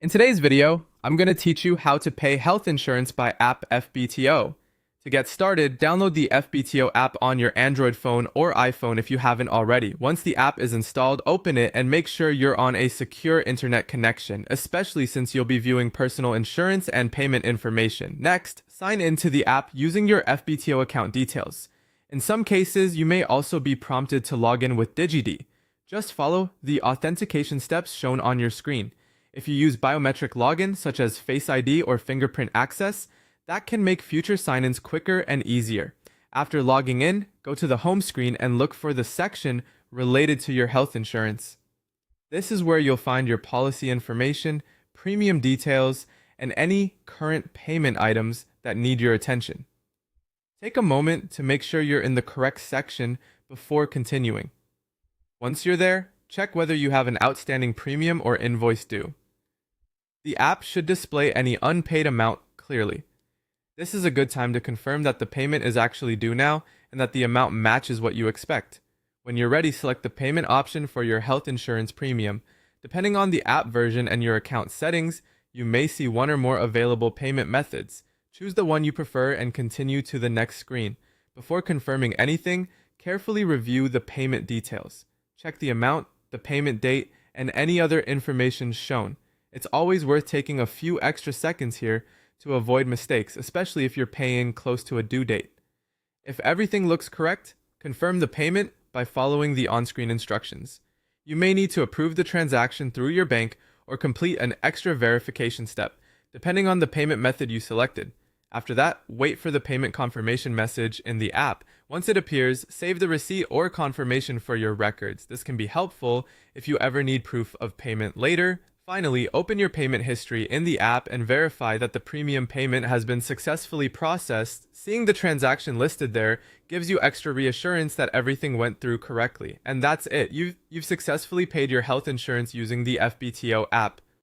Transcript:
In today's video, I'm going to teach you how to pay health insurance by app Fbto. To get started, download the Fbto app on your Android phone or iPhone if you haven't already. Once the app is installed, open it and make sure you're on a secure internet connection, especially since you'll be viewing personal insurance and payment information. Next, sign into the app using your Fbto account details. In some cases, you may also be prompted to log in with DigiD. Just follow the authentication steps shown on your screen. If you use biometric login, such as Face ID or fingerprint access, that can make future sign-ins quicker and easier. After logging in, go to the home screen and look for the section related to your health insurance. This is where you'll find your policy information, premium details, and any current payment items that need your attention. Take a moment to make sure you're in the correct section before continuing. Once you're there, check whether you have an outstanding premium or invoice due. The app should display any unpaid amount clearly. This is a good time to confirm that the payment is actually due now and that the amount matches what you expect. When you're ready, select the payment option for your health insurance premium. Depending on the app version and your account settings, you may see one or more available payment methods. Choose the one you prefer and continue to the next screen. Before confirming anything, carefully review the payment details. Check the amount, the payment date, and any other information shown. It's always worth taking a few extra seconds here to avoid mistakes, especially if you're paying close to a due date. If everything looks correct, confirm the payment by following the on-screen instructions. You may need to approve the transaction through your bank or complete an extra verification step, depending on the payment method you selected. After that, wait for the payment confirmation message in the app. Once it appears, save the receipt or confirmation for your records. This can be helpful if you ever need proof of payment later. Finally, open your payment history in the app and verify that the premium payment has been successfully processed. Seeing the transaction listed there gives you extra reassurance that everything went through correctly. And that's it. You've successfully paid your health insurance using the Fbto app.